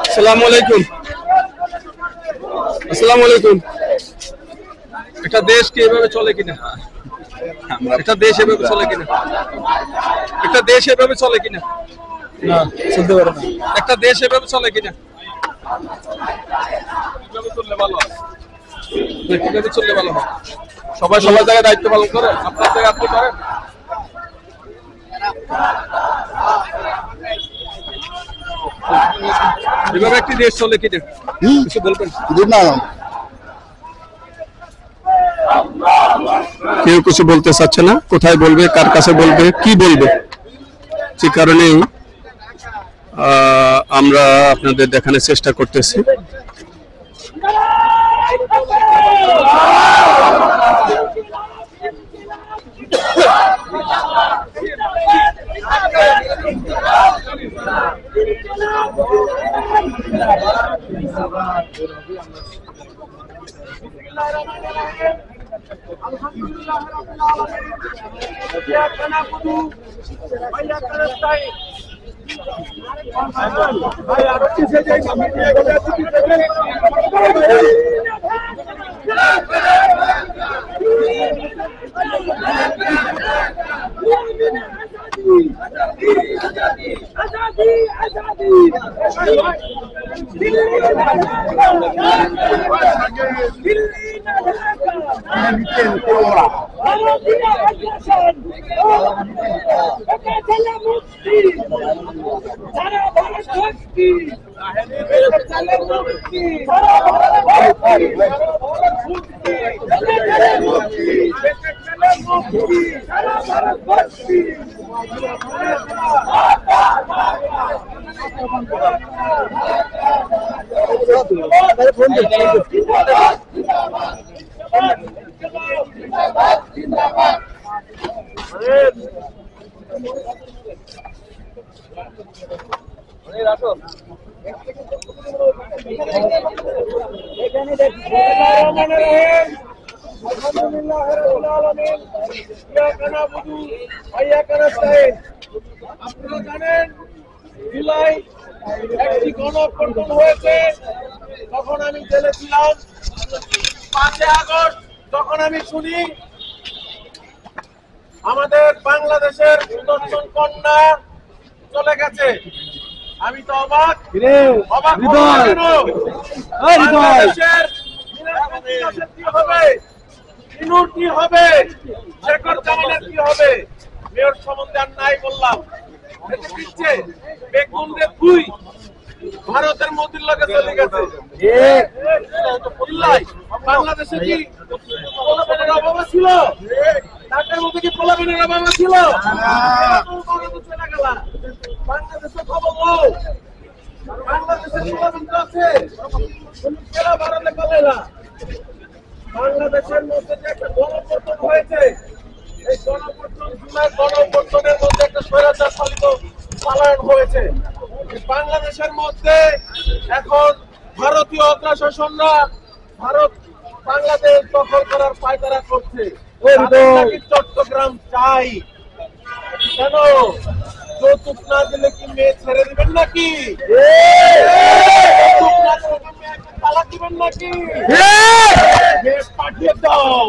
আসসালামু আলাইকুম। আসসালামু আলাইকুম। একটা দেশ কি এভাবে চলে কিনা? একটা দেশ এভাবে চলে কিনা? একটা দেশ এভাবে চলে কিনা? না, চলতে পারে না। একটা দেশ এভাবে চলে কিনা? কিভাবে চললে ভালো হয়? কিভাবে চললে ভালো হয়? সবাই সবার জায়গায় দায়িত্ব পালন করে, আপনার জায়গায় আপনি করেন। এভাবে একটি দেশ চলে কিনা কিছু বলবেন? কেউ কিছু বলতে চাচ্ছে না, কোথায় বলবে, কার কাছে বলবে, কি বলবে, সে কারণেই আমরা আপনাদের দেখানোর চেষ্টা করতেছি। আলহামদুলিল্লাহ রাব্বিল আলামিন ইয়াকা নাবুদু ওয়া ইয়াকা নাস্তাইন ভাই আর কিছু যাই কমিটি এগোতে আপনারা জানেন জুলাই একটি গণঅভ্যুত্থান হয়েছে, তখন আমি জেলে ছিলাম। 5 আগস্ট যখন আমি শুনি আমাদের বাংলাদেশের সুদর্শন কন্যা চলে গেছে, আমি তো অবাক। বাংলাদেশের কি হবে, ইনুর কি হবে, শেখর জামানের কি হবে, মেয়র সম্বন্ধে আর নাই বললাম। ভারতের মোদির লগে চলে গেছে। বাংলাদেশে কি পোলাপানের অভাব ছিল? ঢাকার মধ্যে কি পোলাপানের অভাব ছিল? চলে গেল বাংলাদেশে খবর। বাংলাদেশের পোলাপান আছে, ভারতে পালে না। বাংলাদেশের মধ্যে যে একটা গণঅভ্যুত্থান হয়েছে, এই গণঅভ্যুত্থানের মধ্যে একটা স্বৈরাচার পালিত পালায়ন হয়েছে। বাংলাদেশের মধ্যে এখন ভারতীয় অগ্রাসনরা ভারত বাংলাদেশ দখল করার পায়তারা করছে। চট্টগ্রাম চাই কেন? যৌতুক না দিলে কি মেয়ে ছেড়ে দিবেন নাকি? তালাক দিবেন নাকি? মেয়ে পাঠিয়ে দাও,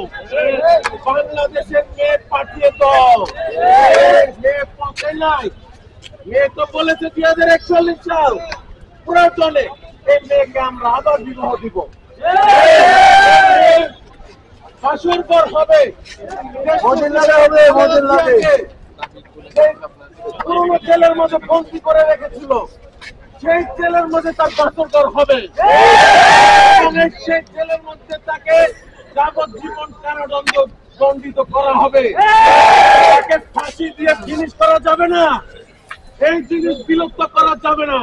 বাংলাদেশের মেয়ে পাঠিয়ে দাও। মেয়ে পৌঁছে নাই, মেয়ে তো বলেছে 2041 সাল প্রয়োজনে এই মেয়েকে আমরা আবার বিবাহ দিব। শাশুর পর হবে, পুরোনো জেলের মধ্যে বন্দি করে রেখেছিল, সেই জেলের মধ্যে তার বাসরঘর হবে এবং সেই জেলের মধ্যে তাকে যাবজ্জীবন কারাদণ্ড দণ্ডিত করা হবে। তাকে ফাঁসি দিয়ে জিনিস করা যাবে না, এই জিনিস বিলুপ্ত করা যাবে না,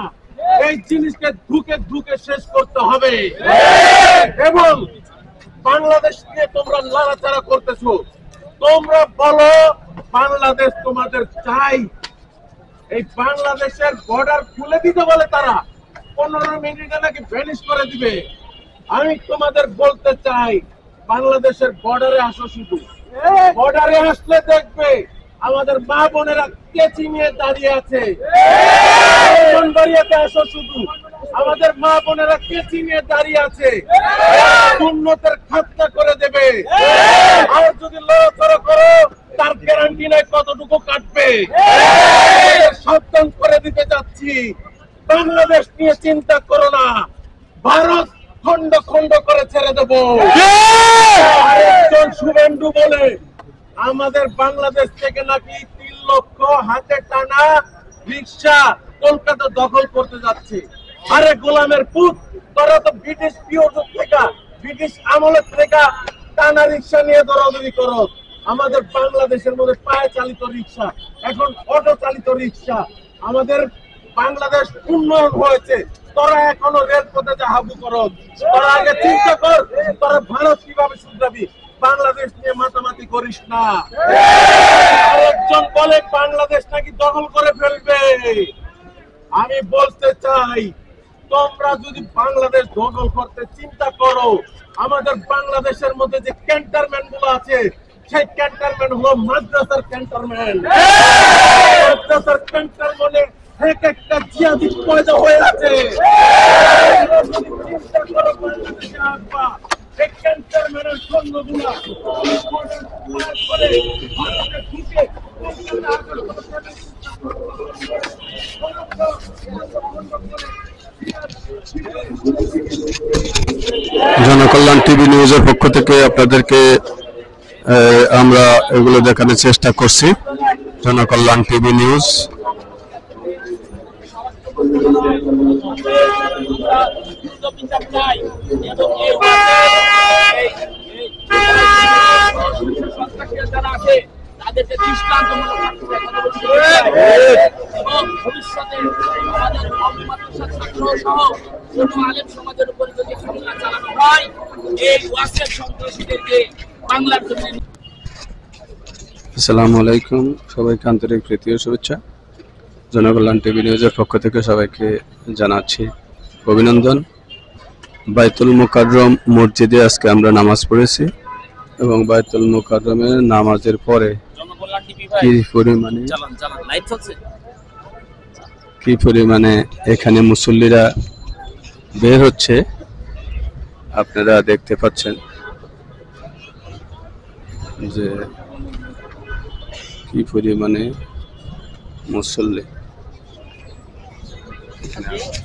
এই জিনিসকে ধুকে ধুকে শেষ করতে হবে। এবং বাংলাদেশ নিয়ে তোমরা লড়াচড়া করতেছো, তোমরা বলো বাংলাদেশ তোমাদের চাই। এই বাংলাদেশের বর্ডার খুলে দিতে বলে তারা 15 মিনিটে নাকি ভ্যানিশ করে দিবে। আমি তোমাদের বলতে চাই বাংলাদেশের বর্ডারে আসো, শুধু বর্ডারে আসলে দেখবে আমাদের মা বোনেরা কেচি নিয়ে দাঁড়িয়ে আছে। ব্রাহ্মণবাড়িয়াতে আসো, শুধু আমাদের মা বোনেরা কেচি নিয়ে দাঁড়িয়ে আছে, উন্নতের খাতটা করে দেবে। আর যদি লড়াচড়া করো তার গ্যারান্টি নাই কতটুকু কাটবে। সাবধান করে দিতে যাচ্ছি, বাংলাদেশ নিয়ে চিন্তা করো না, ভারত খন্ড খন্ড করে ছেড়ে দেব। আরেকজন শুভেন্দু বলে আমাদের বাংলাদেশ থেকে নাকি 3 লক্ষ হাতে টানা রিক্সা কলকাতা দখল করতে যাচ্ছে। আরে গোলামের পুত, তোরা তো ব্রিটিশ পিরিয়ড থেকে, ব্রিটিশ আমলের থেকে টানা রিক্সা নিয়ে দৌড়াদৌড়ি করো। আমাদের বাংলাদেশের মধ্যে পায়ে চালিত রিক্সা, এখন অটো চালিত রিক্সা। আমাদের বাংলাদেশ উন্নয়ন হয়েছে, তোরা এখনো রেলপথে যা হাবু করো। তোরা আগে চিন্তা কর তোরা ভারত কিভাবে শুধরাবি, বাংলাদেশ নিয়ে মাতামাতি করিস না। আরেকজন বলে বাংলাদেশ নাকি দখল করে ফেলবে। আমি বলতে চাই তোমরা যদি বাংলাদেশ দখল করতে চিন্তা করো, আমাদের বাংলাদেশের মধ্যে যে ক্যান্টনমেন্ট গুলো আছে সেই ক্যান্টনমেন্ট হলো মাদ্রাসার ক্যান্টনমেন্ট। মাদ্রাসার ক্যান্টনমেন্টে এক একটা জিয়াদি পয়দা হয়ে আছে। চিন্তা করো বাংলাদেশে আসবা, এই ক্যান্টনমেন্টের সৈন্যগুলা করে ভারতে ঢুকে জনকল্যাণ টিভি নিউজের পক্ষ থেকে আপনাদেরকে আমরা এগুলো দেখানোর চেষ্টা করছি। Janakalyan TV news. তাদেরকে দৃষ্টান্তমূলক এবং ভবিষ্যতে আমাদের মাদ্রাসা ছাত্র সহ ছোট আলেম সমাজের উপর যদি হামলা চালানো হয়, এই ওয়াসের সন্ত্রাসীদেরকে বাংলার জন্য। আসসালামু আলাইকুম, সবাইকে আন্তরিক প্রীতি ও শুভেচ্ছা। জনকল্যাণ টিভি নিউজের পক্ষ থেকে সবাইকে জানাচ্ছি অভিনন্দন। বাইতুল মুকাররম মসজিদে আজকে আমরা নামাজ পড়েছি এবং বাইতুল মুকাররমের নামাজের পরে কি পরিমাণে এখানে মুসল্লিরা বের হচ্ছে আপনারা দেখতে পাচ্ছেন যে কি পরিমাণে মুসল্লি এখানে আছে।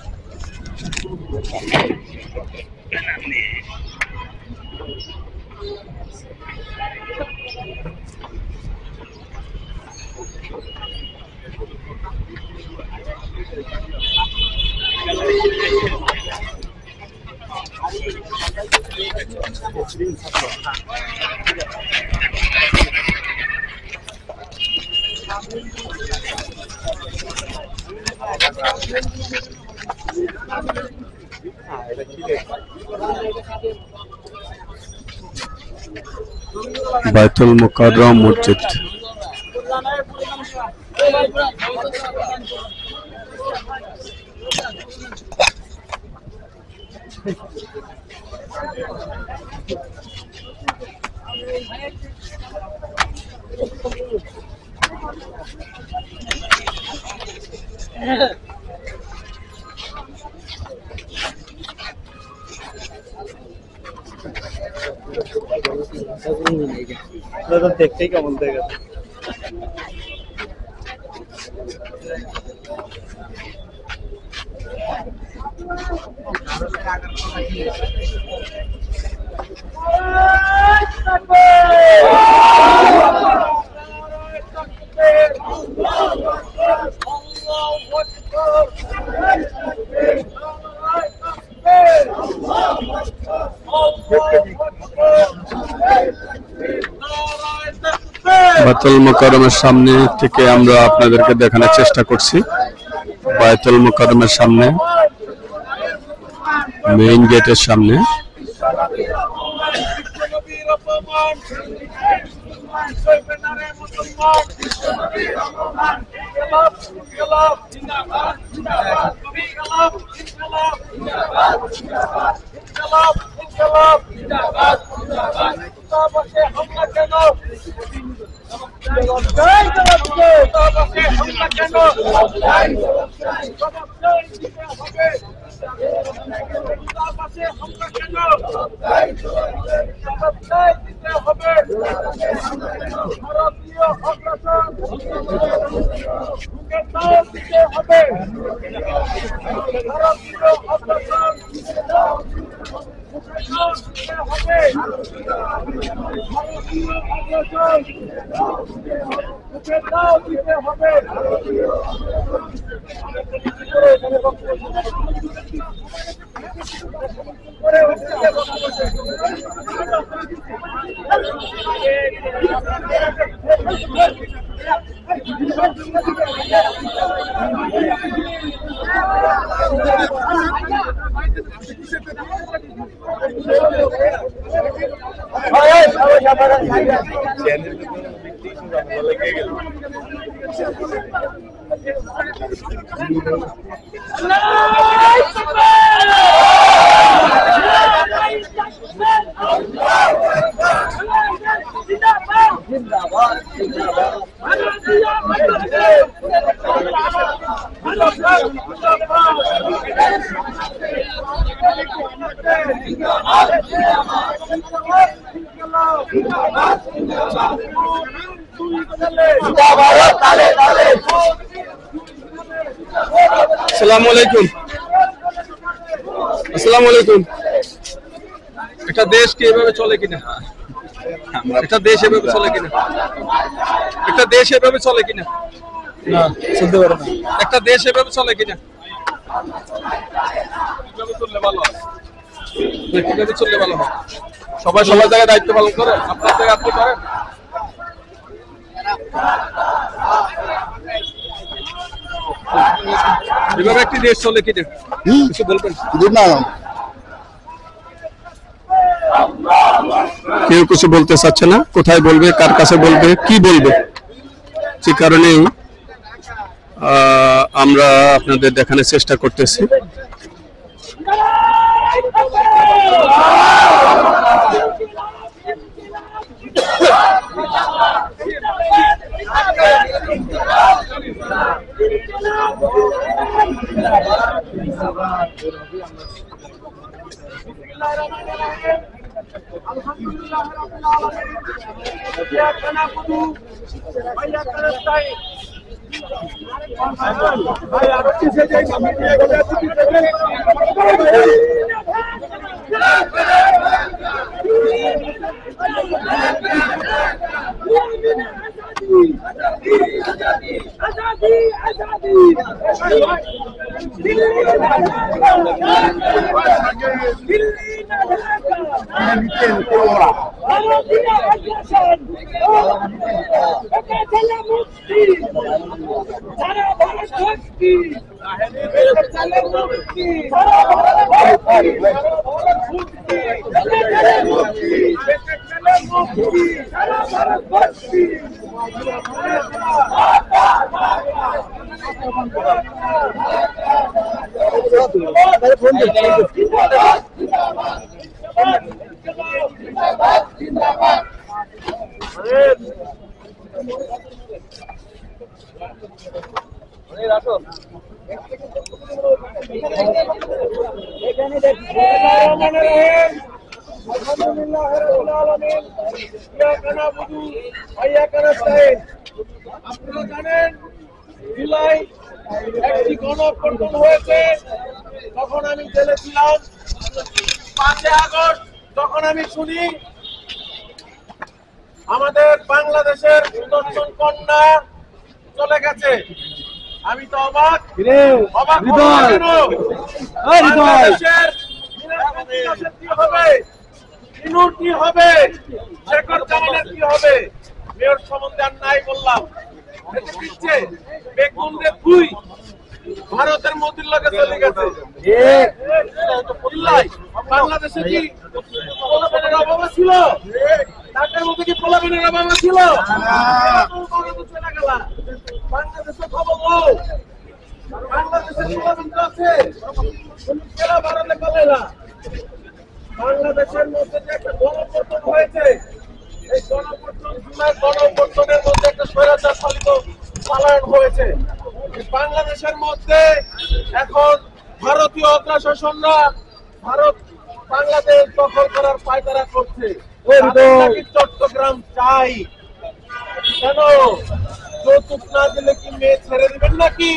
বাইতুল মুকাররম মসজিদ। দেখতেই কেমন দেখে বাইতুল মুকাররমের সামনে থেকে আমরা আপনাদেরকে দেখানোর চেষ্টা করছি। বাইতুল মুকাররমের সামনে, মেইন গেটের সামনে আসসালামু আলাইকুম। আসসালামু আলাইকুম। একটা দেশ কি এভাবে চলে কিনা? একটা দেশ এভাবে চলে কিনা? একটা দেশ এভাবে চলে কিনা? না চলতে পারে না। একটা দেশ এভাবে চলে কিনা? কিভাবে চললে ভালো হয়? কিভাবে চললে ভালো হয়? সবাই সবার জায়গায় দায়িত্ব পালন করে, আপনার জায়গায় আপনি করেন। এভাবে একটি দেশ চলে কিনা কিছু বলবেন? কেউ কিছু বলতে চাচ্ছে না, কোথায় বলবে, কার কাছে বলবে, কি বলবে, সে কারণেই আমরা আপনাদের দেখানোর চেষ্টা করতেছি। আলহামদুলিল্লাহ রাব্বিল আলামিন ইয়াকা নাবুদু ওয়া ইয়াকা নাস্তাইন ভাই আর কিসে যাই মিডিয়া করে আপনারা জানেন জুলাই একটি গণঅভ্যুত্থান হয়েছে, তখন আমি জেলে ছিলাম। 5 আগস্ট তখন আমি শুনি আমাদের বাংলাদেশের সুদর্শন কন্যা চলে গেছে। আমি তো অবাক বাংলাদেশের কি হবে, ইনুর কি হবে, শেখর জামানের কি হবে, মেয়র সম্বন্ধে আর নাই বললাম। দিচ্ছে বেগুনরে তুই ভারতের মোদির লগে চলে গেছে। বাংলাদেশে কি অভাব ছিল? ঢাকার মধ্যে কি পোলাবেনের অভাব ছিল? চলে গেল বাংলাদেশের খবর বল। বাংলাদেশের পোলাবেন আছে কেরা ভারতে পালে না। বাংলাদেশের মধ্যে যে একটা গণপর্তন হয়েছে, এই গণপর্তনের মধ্যে একটা স্বৈরাচার পালিত পালায়ন হয়েছে। বাংলাদেশের মধ্যে এখন ভারতীয় অগ্রাসনরা ভারত বাংলাদেশ দখল করার পায়তারা করছে। চট্টগ্রাম চাই কেন? যৌতুক না দিলে কি মেয়ে ছেড়ে দিবেন নাকি?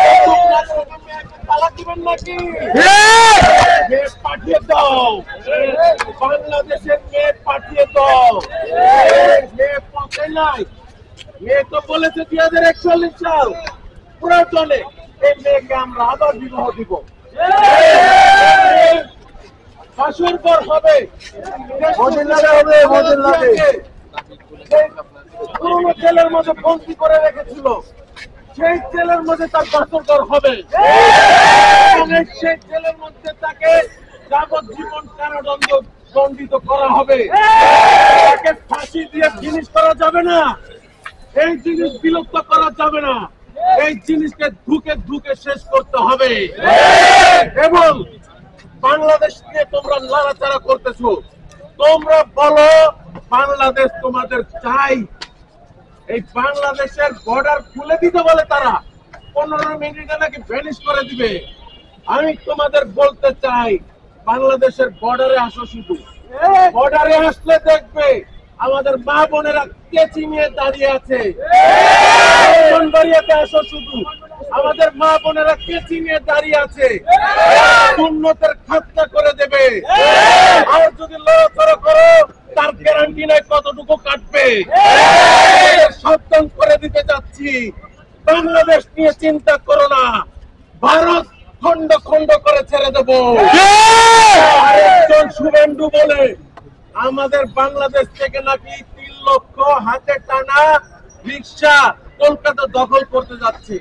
যৌতুক না দিলে কি মেয়েকে তালাক দিবেন নাকি? মেয়ে পাঠিয়ে দাও, বাংলাদেশের মেয়ে পাঠিয়ে দাও। মেয়ে পথে নাই। মেয়ে তো বলেছে 2041 সাল প্রয়োজনে এই মেয়েকে আমরা আবার বিবাহ দিব। শাসন কর হবে, পুরোনো জেলের মধ্যে বন্দি করে রেখেছিল, সেই জেলের মধ্যে তার বাসরঘর হবে এবং সেই জেলের মধ্যে তাকে যাবজ্জীবন কারাদণ্ড দণ্ডিত করা হবে। তাকে ফাঁসি দিয়ে জিনিস করা যাবে না, এই জিনিস বিলুপ্ত করা যাবে না, এই জিনিসকে ঢুকে ঢুকে শেষ করতে হবে। এবং বাংলাদেশ নিয়ে তোমরা লড়াচড়া করতেছো, তোমরা বলো বাংলাদেশ তোমাদের চাই। এই বাংলাদেশের বর্ডার খুলে দিতে বলে তারা 15 মিনিটে নাকি ভ্যানিশ করে দিবে। আমি তোমাদের বলতে চাই বাংলাদেশের বর্ডারে আসো, শুধু বর্ডারে আসলে দেখবে আমাদের মা বোনেরা কেচি নিয়ে দাঁড়িয়ে আছে। ব্রাহ্মণবাড়িয়াতে আসো, শুধু আমাদের মা বোনেরা কেচি নিয়ে দাঁড়িয়ে আছে, উন্নতের খাতনা করে দেবে। আর যদি লড়াচড়া করো তার গ্যারান্টি নাই কতটুকু কাটবে। সাবধান করে দিতে যাচ্ছি, বাংলাদেশ নিয়ে চিন্তা করো না, ভারত খন্ড খন্ড করে ছেড়ে দেবো। আরেকজন শুভেন্দু বলে আমাদের বাংলাদেশ থেকে নাকি 3 লক্ষ হাতে টানা রিক্সা কলকাতা দখল করতে যাচ্ছে।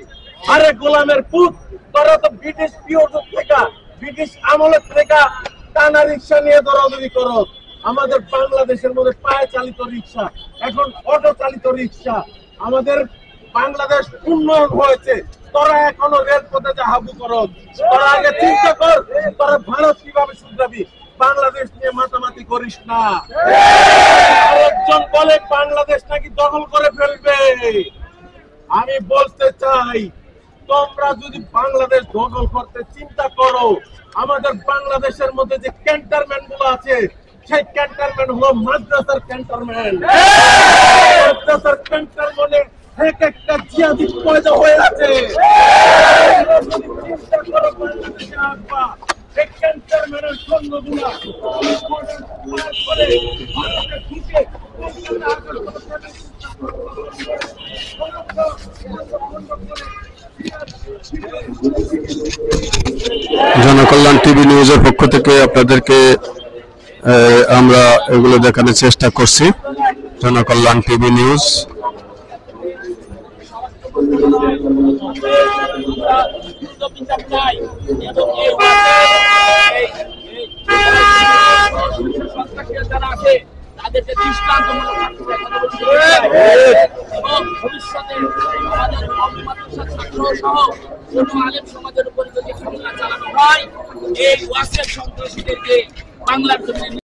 আরে গোলামের পুত, তোরা তো ব্রিটিশ পিরিয়ড থেকে, ব্রিটিশ আমলের থেকে টানা রিক্সা নিয়ে দৌড়াদৌড়ি করো। আমাদের বাংলাদেশের মধ্যে পায়ে চালিত রিক্সা, এখন অটো চালিত রিক্সা। আমাদের বাংলাদেশ উন্নয়ন হয়েছে, তোরা এখনো রেলপথে যা হাবু করো। তোরা আগে চিন্তা কর তোরা ভারত কিভাবে শুধরাবি, বাংলাদেশ নিয়ে মাতামাতি করিস না। আরেকজন বলে বাংলাদেশ নাকি দখল করে ফেলবে। আমি বলতে চাই তোমরা যদি বাংলাদেশ দখল করতে চিন্তা করো, আমাদের বাংলাদেশের মধ্যে যে ক্যান্টনমেন্ট গুলো আছে সেই ক্যান্টনমেন্ট হলো মাদ্রাসার ক্যান্টনমেন্ট। মাদ্রাসার ক্যান্টনমেন্টে এক একটা জিয়াদি পয়দা হয়ে আছে। চিন্তা করো বাংলাদেশে আসবা, এই ক্যান্টনমেন্টের সৈন্যগুলা করে ভারতে ঢুকে জনকল্যাণ টিভি নিউজের পক্ষ থেকে আপনাদেরকে আমরা এগুলো দেখানোর চেষ্টা করছি। Janakalyan TV news. তাদেরকে দৃষ্টান্তমূলক এবং ভবিষ্যতে আমাদের মাদ্রাসা ছাত্র সহ ছোট আলেম সমাজের উপর যদি হামলা চালানো হয়, এই ওয়াসের সন্ত্রাসীদেরকে বাংলার জন্য